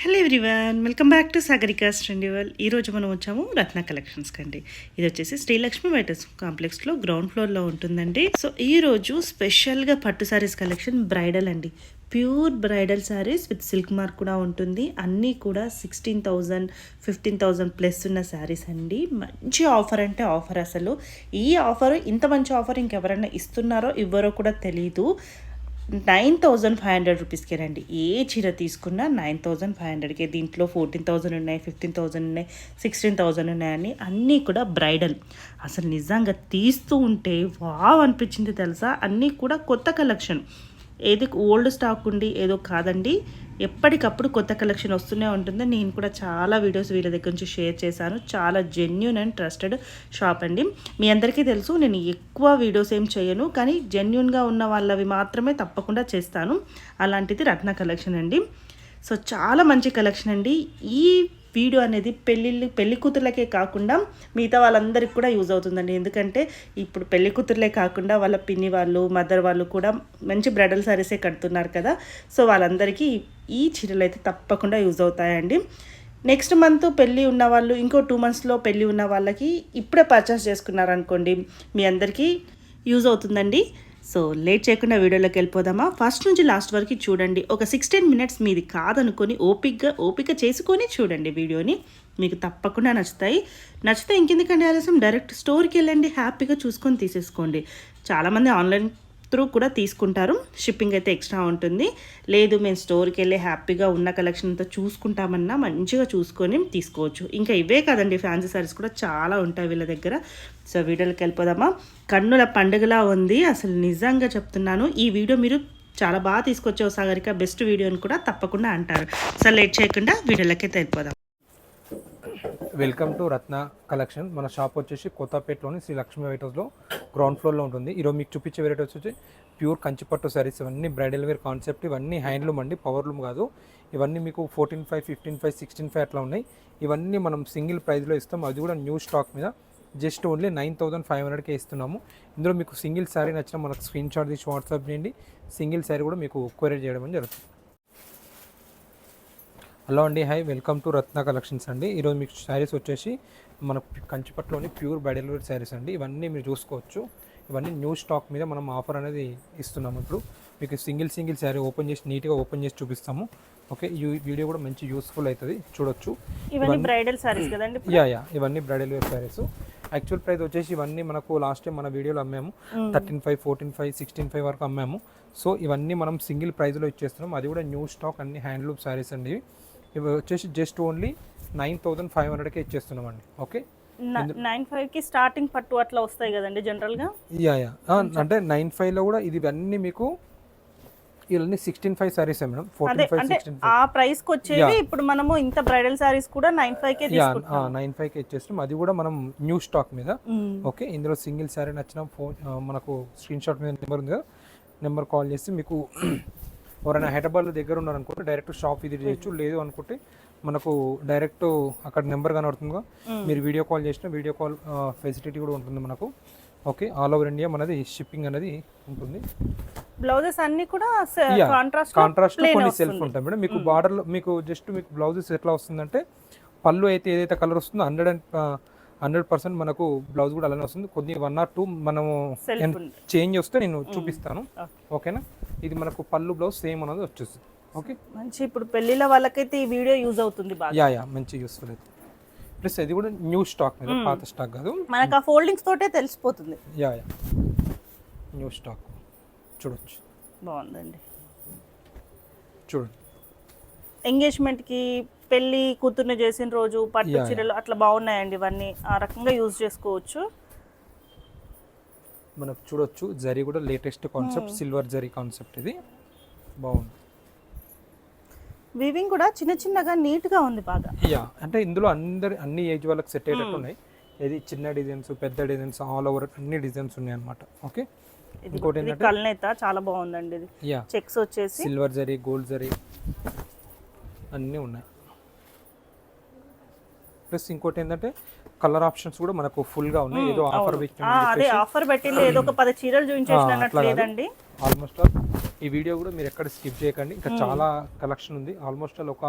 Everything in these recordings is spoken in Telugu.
Hello everyone, welcome back to Sagarika's ట్రెండివల్. ఈరోజు మనం వచ్చాము రత్న కలెక్షన్స్కి అండి. ఇది వచ్చేసి శ్రీలక్ష్మి వైటర్స్ కాంప్లెక్స్లో గ్రౌండ్ ఫ్లోర్లో ఉంటుందండి. సో ఈరోజు స్పెషల్గా పట్టు శారీస్ కలెక్షన్ బ్రైడల్ అండి. Pure bridal saris with silk mark కూడా ఉంటుంది. అన్నీ కూడా 16,000 15,000 ప్లస్ ఉన్న శారీస్ అండి. మంచి ఆఫర్ అంటే ఆఫర్. అసలు ఈ ఆఫర్, ఇంత మంచి ఆఫర్ ఇంకెవరైనా ఇస్తున్నారో ఇవ్వరో కూడా తెలీదు. 9,500 రూపీస్కేనండి. ఏ చీర తీసుకున్నా 9,500కే. దీంట్లో 14,000 ఉన్నాయి, 15,000 ఉన్నాయి, 16,000 ఉన్నాయని అన్నీ కూడా బ్రైడల్. అసలు నిజంగా తీస్తూ ఉంటే వావ్ అనిపించింది తెలుసా. అన్నీ కూడా కొత్త కలెక్షన్. ఏది ఓల్డ్ స్టాక్ ఉండి ఏదో కాదండి, ఎప్పటికప్పుడు కొత్త కలెక్షన్ వస్తూనే ఉంటుంది. నేను కూడా చాలా వీడియోస్ వీళ్ళ దగ్గర నుంచి షేర్ చేశాను. చాలా జెన్యూన్ అండ్ ట్రస్టెడ్ షాప్ అండి. మీ అందరికీ తెలుసు, నేను ఎక్కువ వీడియోస్ ఏం చేయను, కానీ జెన్యూన్గా ఉన్న వాళ్ళవి మాత్రమే తప్పకుండా చేస్తాను. అలాంటిది రత్న కలెక్షన్ అండి. సో చాలా మంచి కలెక్షన్ అండి. ఈ వీడియో అనేది పెళ్లి కూతుర్లకే కాకుండా మిగతా వాళ్ళందరికీ కూడా యూజ్ అవుతుందండి. ఎందుకంటే ఇప్పుడు పెళ్లి కూతుర్లే కాకుండా వాళ్ళ పిన్ని వాళ్ళు, మదర్ వాళ్ళు కూడా మంచి బ్రైడల్ శారీసే కడుతున్నారు కదా. సో వాళ్ళందరికీ ఈ చీరలు అయితే తప్పకుండా యూజ్ అవుతాయండి. నెక్స్ట్ మంత్ పెళ్ళి ఉన్న వాళ్ళు, ఇంకో 2 monthsలో పెళ్ళి ఉన్న వాళ్ళకి ఇప్పుడే పర్చేస్ చేసుకున్నారనుకోండి, మీ అందరికీ యూజ్ అవుతుందండి. సో లేట్ చేయకుండా వీడియోలోకి వెళ్ళిపోదామా. ఫస్ట్ నుంచి లాస్ట్ వరకు చూడండి. ఒక 16 minutes మీది కాదనుకొని ఓపిక చేసుకొని చూడండి వీడియోని. మీకు తప్పకుండా నచ్చితే ఇంకెందుకండి ఆలస్యం, డైరెక్ట్ స్టోర్కి వెళ్ళండి, హ్యాపీగా చూసుకొని తీసేసుకోండి. చాలామంది ఆన్లైన్ త్రూ కూడా తీసుకుంటారు. షిప్పింగ్ అయితే ఎక్స్ట్రా ఉంటుంది. లేదు మేము స్టోర్కి వెళ్ళి హ్యాపీగా ఉన్న కలెక్షన్ అంతా చూసుకుంటామన్నా మంచిగా చూసుకొని తీసుకోవచ్చు. ఇంకా ఇవే కాదండి, ఫ్యాన్సీ సారీస్ కూడా చాలా ఉంటాయి వీళ్ళ దగ్గర. సో వీడియోకి వెళ్ళిపోదామా. కన్నుల పండుగలా ఉంది అసలు, నిజంగా చెప్తున్నాను. ఈ వీడియో మీరు చాలా బాగా తీసుకొచ్చావు సాగరిక, బెస్ట్ వీడియో అని కూడా తప్పకుండా అంటారు. సో లేట్ చేయకుండా వీడియోలకి అయితే వెళ్ళిపోదాం. Welcome to Ratna collection. మన షాప్ వచ్చేసి కొత్తపేటలోని శ్రీ లక్ష్మీ వెరైటీస్లో గ్రౌండ్ ఫ్లోర్లో ఉంటుంది. ఈరోజు మీకు చూపించే వెరైటీస్ వచ్చి ప్యూర్ కంచిపట్టు శారీస్. ఇవన్నీ బ్రైడల్ వేర్ కాన్సెప్ట్. ఇవన్నీ హ్యాండ్లూమ్ అండి, పవర్లూమ్ కాదు. ఇవన్నీ మీకు 14,500, 15,500, 16,500 అట్లా ఉన్నాయి. ఇవన్నీ మనం సింగిల్ ప్రైస్లో ఇస్తాం, అది కూడా న్యూ స్టాక్ మీద. జస్ట్ ఓన్లీ 9,500కే ఇస్తున్నాము. ఇందులో మీకు సింగిల్ శారీ నచ్చిన మనకు స్క్రీన్ షాట్ తీసి వాట్సాప్ చేయండి. సింగిల్ శారీ కూడా మీకు కొరియర్ చేయడం జరుగుతుంది. హలో అండి, hi, welcome to Ratna collections అండి. ఈరోజు మీకు శారీస్ వచ్చేసి మన కంచిపట్టులోని ప్యూర్ బ్రైడల్ వేర్ శారీస్ అండి. ఇవన్నీ మీరు చూసుకోవచ్చు. ఇవన్నీ న్యూ స్టాక్ మీద మనం ఆఫర్ అనేది ఇస్తున్నాము. ఇప్పుడు మీకు సింగిల్ శారీ ఓపెన్ చేసి నీట్గా ఓపెన్ చేసి చూపిస్తాము. ఓకే, ఈ వీడియో కూడా మంచి యూస్ఫుల్ అవుతుంది, చూడొచ్చు. ఇవన్నీ బ్రైడల్ శారీస్ కదండి. యా ఇవన్నీ bridal wear saris. Actual price వచ్చేసి ఇవన్నీ మనకు లాస్ట్ టైం మన వీడియోలో అమ్మాము 13,500, 14,500, 16,500 వరకు అమ్మాము. సో ఇవన్నీ మనం సింగిల్ ప్రైస్లో ఇచ్చేస్తున్నాం, అది కూడా న్యూ స్టాక్. అన్ని హ్యాండ్లూమ్ శారీస్ అండి. ఇవి వచ్చేసి జస్ట్ ఓన్లీ 9,500కే ఇచ్చేస్తున్నామండి. ఓకే, 9,500కి స్టార్టింగ్ పట్టు అట్లా వస్తాయి కదండి జనరల్గా. యా అంటే 9,500లో కూడా ఇది అన్నీ మీకు ఇవన్నీ 16,500 సారీస్ మేడం. 14,500, 16,500 ఆ ప్రైస్ కి వచ్చేది. ఇప్పుడు మనము ఇంత బ్రైడల్ సారీస్ కూడా 9,500కే తీసుకుంటాం. 9,500కే ఇచ్చేస్తాం, అది కూడా మనం న్యూ స్టాక్ మీద. ఓకే, ఇందులో సింగిల్ సారీ నచ్చిన ఫోన్ మనకు స్క్రీన్ షాట్ మీద నెంబర్ ఉంది కదా, నెంబర్ కాల్ చేసి మీకు ఎవరైనా హైదరాబాద్లో దగ్గర ఉన్నారనుకుంటే డైరెక్ట్ షాప్ విజిట్ చేయొచ్చు. లేదు అనుకుంటే మనకు డైరెక్ట్ అక్కడ నెంబర్ కనబడుతుందిగా, మీరు వీడియో కాల్ చేసిన వీడియో కాల్ ఫెసిలిటీ కూడా ఉంటుంది మనకు. ఓకే, ఆల్ ఓవర్ ఇండియా మనది షిప్పింగ్ అనేది ఉంటుంది. బ్లౌజెస్ అన్ని కూడా కాంట్రాస్ట్ కొన్ని సెల్ఫ్ ఉంటాయి మేడం. మీకు బార్డర్లో మీకు జస్ట్ మీకు బ్లౌజెస్ ఎట్లా వస్తుందంటే, పళ్ళు అయితే ఏదైతే కలర్ వస్తుందో 100% మనకు బ్లౌజ్ కూడా అలానే వస్తుంది. కొన్ని 1 or 2 మనము చేంజ్ వస్తే నేను చూపిస్తాను. ఓకేనా, ఇది మనకు పళ్ళు బ్లౌజ్ సేమ్ అనేది వచ్చేస్తుంది. ఓకే, మంచి. ఇప్పుడు పెళ్లిళ్ళ వాళ్ళకైతే ఈ వీడియో యూజ్ అవుతుంది బాగా. యా మంచి యూస్ఫుల్ అవుతుంది. ప్లస్ ఇది కూడా న్యూ స్టాక్ మీద, పాత స్టాక్ కాదు. మనకు ఆ ఫోల్డింగ్స్ తోటే తెలిసిపోతుంది. యా న్యూ స్టాక్ చూడొచ్చు. బాగుందండి, చూడండి. ఎంగేజ్మెంట్కి, పెళ్లి కూతుర్ని చేసిన రోజు పట్టు చీరలు అట్లా బాగున్నాయండి. ఇవన్నీ ఆ రకంగా యూజ్ చేసుకోవచ్చు. మనకు చూడొచ్చు, జరీ కూడా latest concept, silver zari concept. ఇది బాగుంది. వీవింగ్ కూడా చిన్నగా నీట్గా ఉంది బాగా. యా అంటే ఇందులో అన్ని ఏజ్ వాళ్ళకి సెట్ అయ్యేటట్టు ఉన్నాయి. ఇది చిన్న డిజైన్స్, పెద్ద డిజైన్స్, ఆల్ ఓవర్ అన్ని డిజైన్స్ ఉన్నాయి అన్నమాట. ఓకే, ఇంకోటి ఏంటంటే కల్నేత చాలా బాగుందండి. ఇది చెక్స్ వచ్చేసి సిల్వర్ జరీ, గోల్డ్ జరీ అన్నీ ఉన్నాయి. ప్లస్ ఇంకోటి ఏంటంటే కలర్ ఆప్షన్స్ కూడా మనకు ఫుల్ గా ఉన్నాయి. ఏదో ఆఫర్ పెట్టింది, ఏదో ఒక 10 చీరలు చూపించేసినట్టు లేదండి. ఆల్మోస్ట్ ఈ వీడియో కూడా మీరు ఎక్కడ స్కిప్ చేయకండి, ఇంకా చాలా కలెక్షన్ ఉంది. ఆల్మోస్ట్ ఒక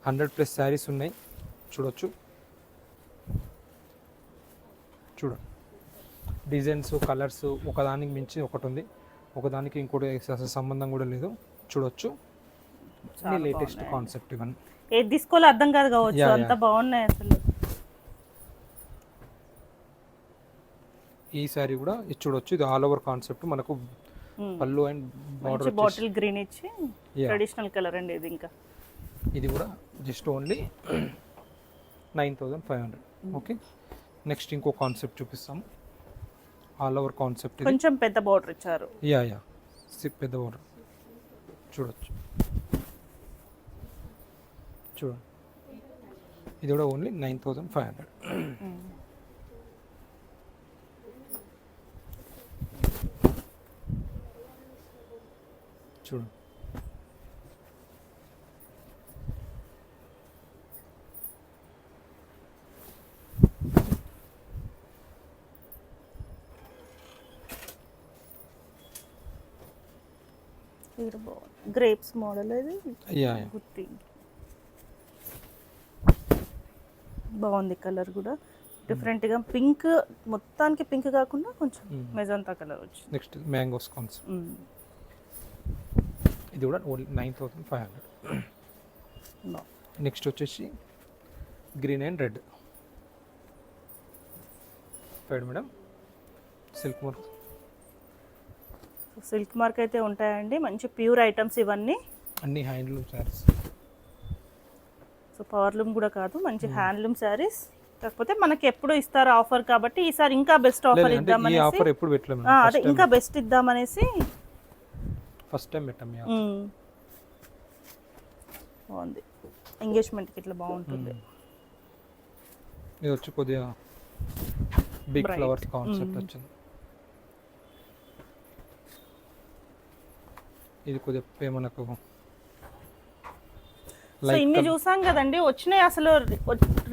100+ శారీస్ ఉన్నాయి, చూడొచ్చు. చూడండి డిజైన్స్, కలర్స్ ఒకదానికి మించి ఒకటి ఉంది, ఒకదానికి ఇంకోటి అసలు సంబంధం కూడా లేదు. చూడొచ్చు లేటెస్ట్ కాన్సెప్ట్ ఇవన్నీ. ఏది తీసుకోవాలో అర్థం కాదు కావచ్చు, అంత బాగున్నాయి అసలు. ఈ సారీ కూడా ఇది చూడొచ్చు, ఇది ఆల్ ఓవర్ కాన్సెప్ట్. మనకు పళ్ళు అండ్ బార్డర్ బాటిల్ గ్రీన్ ఇచ్చి ట్రెడిషనల్ కలర్ అండి ఇది. ఇంకా ఇది కూడా జస్ట్ ఓన్లీ 9,500. ఓకే, నెక్స్ట్ ఇంకో కాన్సెప్ట్ చూపిస్తాము. ఆల్ ఓవర్ కాన్సెప్ట్, కొంచెం పెద్ద బార్డర్ ఇచ్చారు. యా పెద్ద బార్డర్ చూడొచ్చు. చూడండి ఇది కూడా ఓన్లీ 9,500. చూడండి గ్రేప్స్ మోడల్ ఇది. గుత్తి బాగుంది, కలర్ కూడా డిఫరెంట్ గా. పింక్ మొత్తానికి పింక్ కాకుండా కొంచెం మెజంతా కలర్ వచ్చింది. నెక్స్ట్ మ్యాంగోస్ కాన్సెప్ట్, ఇది కూడా ఓన్లీ 9,500. నెక్స్ట్ వచ్చేసి గ్రీన్ అండ్ రెడ్ ఫైడ్ madam, silk mark. Silk mark అయితే ఉంటాయండి, మంచి ప్యూర్ ఐటమ్స్ ఇవన్నీ, అన్ని హ్యాండ్లూమ్ శారీస్. సో పవర్లూమ్ కూడా కాదు, మంచి హ్యాండ్లూమ్ శారీస్. కాకపోతే మనకి ఎప్పుడు ఇస్తారు ఆఫర్ కాబట్టి ఈసారి ఇంకా బెస్ట్ ఆఫర్ ఇద్దామని, ఆఫర్ ఎప్పుడు పెట్టలేము, అదే ఇంకా బెస్ట్ ఇద్దామనేసి ఫస్ట్ టైం పెట్టాం. బాగుంది, ఎంగేజ్మెంట్కి ఇట్లా బాగుంటుంది. ఇది వచ్చి కొద్దిగా బిగ్ ఫ్లవర్స్ కాన్సెప్ట్ వచ్చింది. ఇది కొద్దిగా మనకు ఇన్ని చూసాం కదండి, వచ్చినాయి అసలు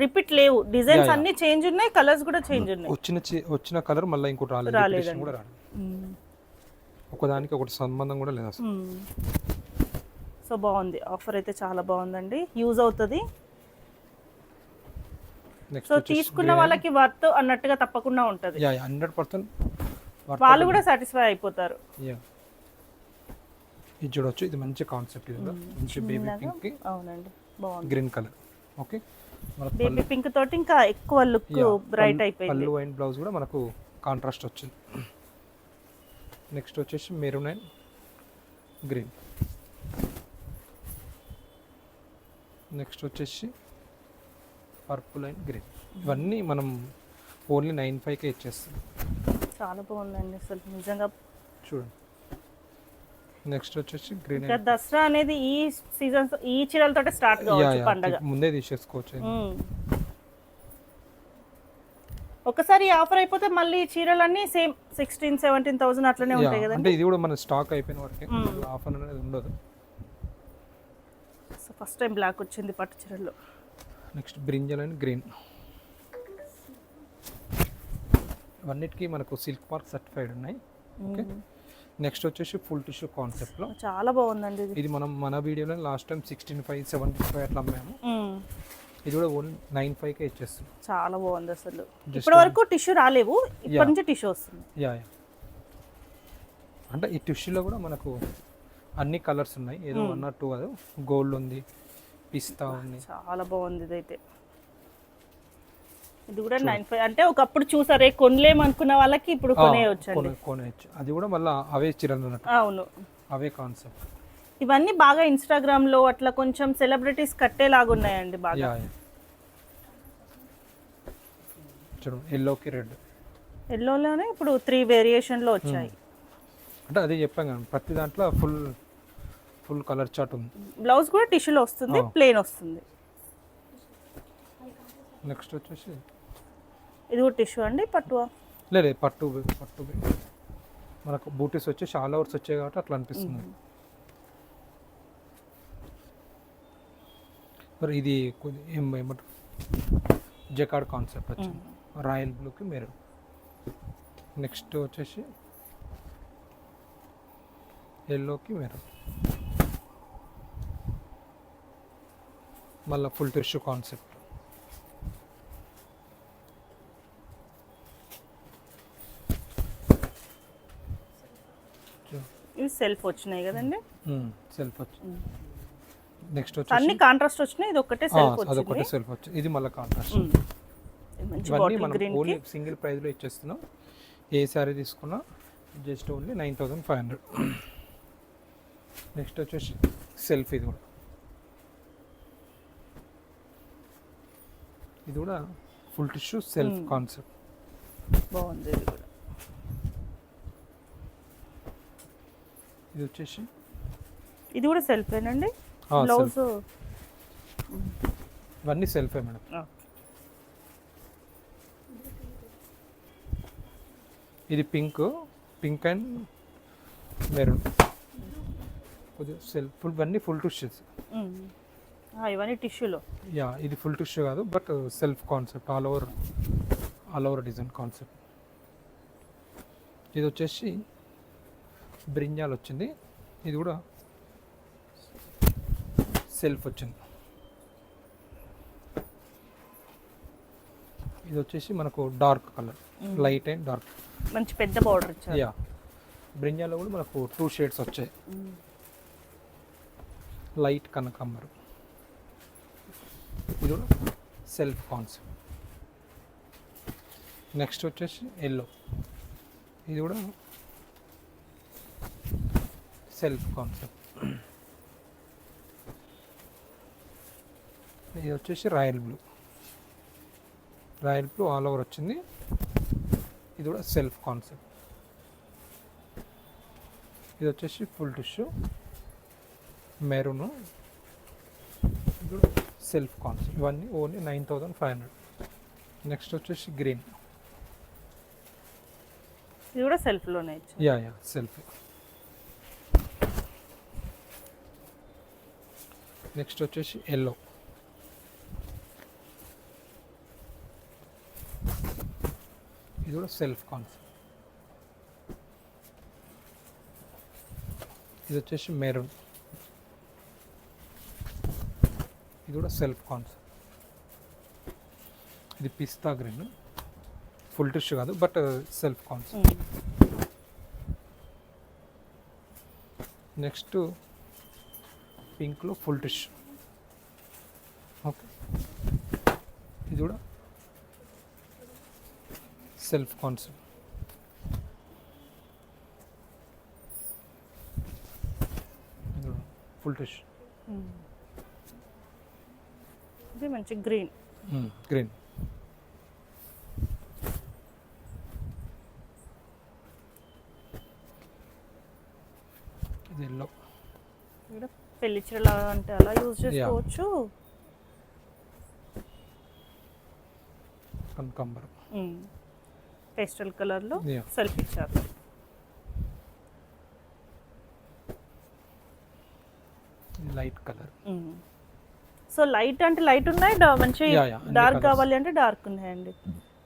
రిపీట్ లేవు. డిజైన్స్ అన్ని చేంజ్ ఉన్నాయి, కలర్స్ కూడా చేంజ్ ఉన్నాయి. వచ్చిన కలర్ మళ్ళీ ఇంకోటి రాలేదు కూడా రాలేదు. ఒకదానికి ఒకటి సంబంధం కూడా లేదు అసలు. సో బాగుంది, ఆఫర్ అయితే చాలా బాగుందండి, యూజ్ అవుతుంది. సో తీసుకున్న వాళ్ళకి వర్త్ అన్నట్టుగా తప్పకుండా ఉంటుంది. 100% వాళ్ళు కూడా సాటిస్ఫై అయిపోతారు. ఇది చూడొచ్చు, ఇది మంచి కాన్సెప్ట్. ఇది కూడా మంచి బేబీ పింక్, అవునండి బాగుంది, green colour. Okay, baby pink తోటి ఇంకా ఎక్కువ లుక్ బ్రైట్ అయిపోయింది. పళ్ళు అండ్ బ్లౌజ్ కూడా మనకు కాంట్రాస్ట్ వచ్చింది. నెక్స్ట్ వచ్చేసి మెరూన్ అండ్ గ్రీన్. నెక్స్ట్ వచ్చేసి పర్పుల్ అండ్ గ్రీన్. ఇవన్నీ మనం ఓన్లీ 9,500కే ఇచ్చేస్తాం. చాలా బాగుందండి అసలు నిజంగా. చూడండి నెక్స్ట్ వచ్చేసి గ్రీన్. ఇంకా దసరా అనేది ఈ సీజన్, ఈ చీరలతో స్టార్ట్ కావచ్చు పండగ, ముందే తీసేసుకోవచ్చు. ఒకసారి ఆఫర్ అయిపోతే మళ్ళీ చీరలన్నీ సేమ్ 16,000-17,000 అట్లనే ఉంటాయి కదా. అంటే ఇది కూడా మన స్టాక్ అయిపోయిన వరకే, ఆఫర్ అనేది ఉండదు. సో ఫస్ట్ టైం బ్లాక్ వచ్చింది పట్టు చీరల్లో. Next brinjal and green. అన్నిటికీ మనకు సిల్క్ మార్క్ సర్టిఫైడ్ ఉన్నాయి. ఓకే, నెక్స్ట్ వచ్చేసి ఫుల్ టిష్యూ కాన్సెప్ట్లో చాలా బాగుందండి. ఇది మన వీడియోలో లాస్ట్ టైం 16,500-75 అట్లా అమ్మాము. ఇది కూడా ఓన్లీ 9,500కే ఇచ్చేస్తాం. చాలా బాగుంది అసలు. ఇప్పటి వరకు టిష్యూ రాలేవు, ఇప్పటి నుంచి టిష్యూ వస్తుంది. అంటే ఈ టిష్యూలో కూడా మనకు అన్ని కలర్స్ ఉన్నాయి, ఏదో 1 or 2 కాదు. గోల్డ్ ఉంది, పిస్తా ఉంది, చాలా బాగుంది. ఇదైతే ఇది కూడా 9,500. అంటే ఒకప్పుడు చూసారే కొనలేమనుకున్న వాళ్ళకి ఇప్పుడు కొనేయచ్చు. అది కూడా మళ్ళీ అవే చీరలు అన్నట్టు. అవును, అవే కాన్సెప్ట్. ఇవన్నీ బాగా ఇన్స్టాగ్రామ్ లో అట్లా కొంచెం సెలబ్రిటీస్ కట్టేలాగా ఉన్నాయండి బాగా. చూడండి ఎల్లోకి రెడ్. ఎల్లోలోనే ఇప్పుడు 3 వేరియేషన్ లో వచ్చాయి. అంటే అదే చెప్పాం కదా, ప్రతి దాంట్లో ఫుల్ కలర్ చార్ట్ ఉంది. బ్లౌజ్ కూడా టిష్యూలో వస్తుంది, ప్లెయిన్ వస్తుంది. నెక్స్ట్ వచ్చేసి ఇది కూడా టిష్యూ అండి, పట్టువా? లేదు, పట్టు. మనకు బూటీస్ వచ్చేసి ఆల్ ఓవర్స్ వచ్చాయి కాబట్టి అట్లా అనిపిస్తుంది. మరి ఇది ఏమంటారు, జకార్డ్ కాన్సెప్ట్ వచ్చింది, రాయల్ బ్లూకి మెరూన్. నెక్స్ట్ వచ్చేసి ఎల్లోకి మెరూన్, మళ్ళీ ఫుల్ టిష్యూ కాన్సెప్ట్. ఇవి సెల్ఫ్ వచ్చినాయి కదండి, సెల్ఫ్ వచ్చింది. నెక్స్ట్ అన్ని వచ్చేసి కాంట్రాస్ట్ వచ్చినాయి, ఇది ఒకటే సెల్ఫ్ అదొకటి వచ్చింది. సెల్ఫ్ వచ్చింది. ఇది మళ్ళీ కాంట్రాస్ట్. మంచి ఇవన్నీ బాటిల్ మనం గ్రీన్ ఓన్లీ సింగిల్ ప్రైస్లో ఇచ్చేస్తున్నాం. ఏ శారీ తీసుకున్నా జస్ట్ ఓన్లీ 9500. నెక్స్ట్ వచ్చేసి సెల్ఫ్, ఇది కూడా ఫుల్ టిష్యూ సెల్ఫ్ కాన్సెప్ట్. బాగుంది. ఇది కూడా ఇది వచ్చేసి ఇది కూడా సెల్ఫేనండి. self. బ్లౌజ్ ఇవన్నీ సెల్ఫే మేడం. ఇది పింక్ అండ్ మెరూన్, కొద్దిగా సెల్ఫ్. ఇవన్నీ ఫుల్ టిష్యూస్. ఇవన్నీ టిష్యూలో. యా, ఇది ఫుల్ టిష్యూ కాదు, but self concept, all over design concept. ఇది వచ్చేసి బ్రింజాల్ వచ్చింది, ఇది కూడా సెల్ఫ్ వచ్చింది. ఇది వచ్చేసి మనకు dark colour, light and dark, మంచి పెద్ద బార్డర్ ఇచ్చారు. యా, బ్రింజాల్లో కూడా మనకు 2 షేడ్స్ వచ్చాయి. లైట్ కనకాంబరం, ఇది కూడా సెల్ఫ్ కాన్సెప్ట్. నెక్స్ట్ వచ్చేసి ఎల్లో, ఇది కూడా సెల్ఫ్ కాన్సెప్ట్. ఇది వచ్చేసి రాయల్ బ్లూ ఆల్ ఓవర్ వచ్చింది, ఇది కూడా సెల్ఫ్ కాన్సెప్ట్. ఇది వచ్చేసి ఫుల్ టిష్యూ మెరూన్, ఇది కూడా సెల్ఫ్ కాన్సెప్ట్. ఇవన్నీ ఓన్లీ 9500. నెక్స్ట్ వచ్చేసి గ్రీన్, ఇది కూడా సెల్ఫ్లోనే ఇచ్చారు. Yeah self. నెక్స్ట్ వచ్చేసి ఎల్లో, ఇది కూడా సెల్ఫ్ కాన్సెప్ట్. ఇది వచ్చేసి మెరూన్, ఇది కూడా సెల్ఫ్ కాన్సెప్ట్. ఇది పిస్తా గ్రీన్, ఫుల్ టిష్యూ కాదు, బట్ సెల్ఫ్ కాన్సెప్ట్. నెక్స్ట్ పింక్లో ఫుల్ టిష్యూ, ఓకే, ఇది కూడా సెల్ఫ్ కాన్సెప్ట్. ఫుల్ టిష్యూ, ఇది మంచి గ్రీన్. గ్రీన్, ఇది ఎల్లో, ఇక్కడ పెళ్లి చీరలు అంటే అలా యూజ్ చేసుకోవచ్చు. కనకాంబరం, పేస్టల్ కలర్లో Yeah. సెల్ఫ్ ఇచ్చారు. ఇది లైట్ కలర్. సో లైట్ అంటే లైట్ ఉన్నాయి, మంచి Yeah, అన్ని డార్క్ colours. కావాలి అంటే డార్క్ ఉన్నాయండి.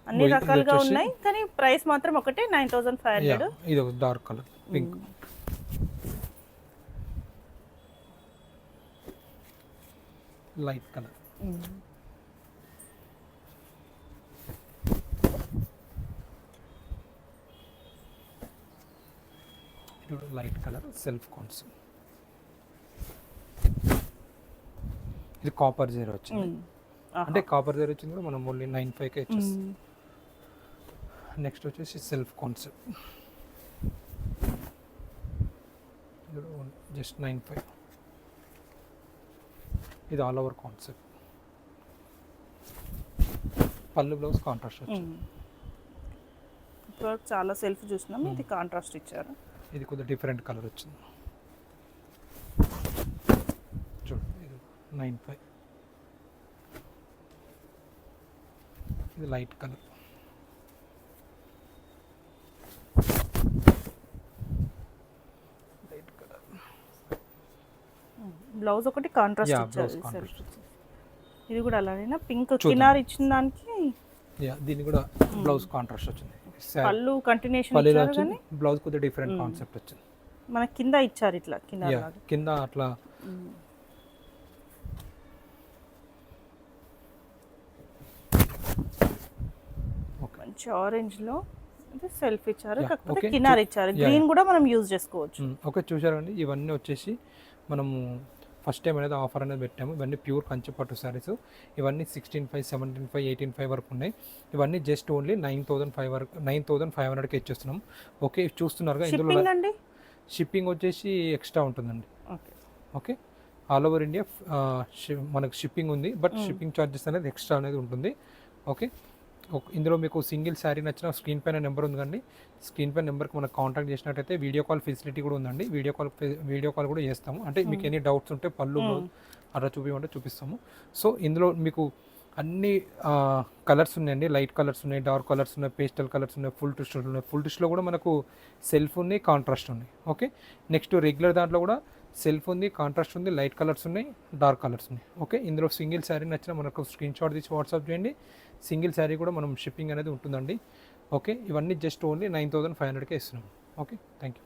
అన్ని ఇది రకాలుగా వచ్చేసి- ఉన్నాయి, కానీ ప్రైస్ మాత్రం ఒకటే 9500. ఇది ఒక dark colour pink. Light colour, ఇది కూడా లైట్ కలర్ సెల్ఫ్ కాన్సెప్ట్. ఇది కాపర్ జీరో వచ్చింది, అంటే కాపర్ జీరో వచ్చింది కూడా మనం ఓన్లీ 95కే ఇచ్చేస్తాం. నెక్స్ట్ వచ్చేసి సెల్ఫ్ కాన్సెప్ట్, జస్ట్ 95. ఇది ఆల్ ఓవర్ కాన్సెప్ట్. పళ్ళు బ్లౌజ్ కాంట్రాస్ట్ వచ్చింది. ఇప్పుడు చాలా సెల్ఫ్ చూసినాం, ఇది కాంట్రాస్ట్ ఇచ్చారు. ఇది కొద్దిగా డిఫరెంట్ కలర్ వచ్చింది, చూడండి. ఇది 95, ఇది light colour. Light colour, blouse ఒకటి కాంట్రాస్ట్ Yeah, ఇచ్చారు. blouse contrast. ఇది కూడా అలానేనా, పింక్ కినార్ ఇచ్చిన దానికి దీన్ని కూడా బ్లౌజ్ కాంట్రాస్ట్ వచ్చింది. పళ్ళు కంటిన్యూషన్ పల్లెలో ఇచ్చారు వచ్చింది, కానీ బ్లౌజ్ కొద్దిగా డిఫరెంట్ కాన్సెప్ట్ వచ్చింది. మన కింద ఇచ్చారు ఇట్లా కింద యా కింద అట్లా మంచి ఆరెంజ్ లో సెల్ఫ్ ఇచ్చారు, Yeah, కాకపోతే okay. కినార్ ఇచ్చారు. గ్రీన్ కూడా మనం యూజ్ చేసుకోవచ్చు. ఓకే చూసారండి, ఇవన్నీ వచ్చేసి మనము ఫస్ట్ టైం అనేది ఆఫర్ అనేది పెట్టాము. ఇవన్నీ ప్యూర్ కంచిపట్టు శారీస్. ఇవన్నీ 16,500, 17,500, 18,500 వరకు ఉన్నాయి. ఇవన్నీ జస్ట్ ఓన్లీ 9,500కి ఇచ్చేస్తున్నాం. ఓకే చూస్తున్నారుగా, ఇందులో షిప్పింగ్ అండి, షిప్పింగ్ వచ్చేసి ఎక్స్ట్రా ఉంటుందండి. Okay okay all over India మనకు షిప్పింగ్ ఉంది, బట్ షిప్పింగ్ ఛార్జెస్ అనేది ఎక్స్ట్రా అనేది ఉంటుంది. ఓకే ఇందులో మీకు సింగిల్ శారీ నచ్చిన స్క్రీన్ పైన నెంబర్ ఉంది కండి, స్క్రీన్ పైన నెంబర్కి మనకు కాంటాక్ట్ చేసినట్టయితే వీడియో కాల్ ఫెసిలిటీ కూడా ఉందండి. వీడియో కాల్ కూడా చేస్తాము. అంటే మీకు ఎనీ డౌట్స్ ఉంటే పళ్ళు అట్లా చూపించమంటే చూపిస్తాము. సో ఇందులో మీకు అన్ని కలర్స్ ఉన్నాయండి. లైట్ కలర్స్ ఉన్నాయి, డార్క్ కలర్స్ ఉన్నాయి, పేస్టల్ కలర్స్ ఉన్నాయి, ఫుల్ టిష్లో ఉన్నాయి. ఫుల్ టిష్లో కూడా మనకు సెల్ఫ్ ఉంది, కాంట్రాస్ట్ ఉంది. ఓకే నెక్స్ట్ రెగ్యులర్ దాంట్లో కూడా సెల్ఫ్ ఉంది, కాంట్రాస్ట్ ఉంది, లైట్ కలర్స్ ఉన్నాయి, డార్క్ కలర్స్ ఉన్నాయి. ఓకే ఇందులో సింగిల్ శారీ నచ్చిన మనకు స్క్రీన్ షాట్ తీసి వాట్సాప్ చేయండి. సింగిల్ శారీ కూడా మనం షిప్పింగ్ అనేది ఉంటుందండి. ఓకే ఇవన్నీ జస్ట్ ఓన్లీ 9,500కే ఇస్తున్నాం. Okay thank you.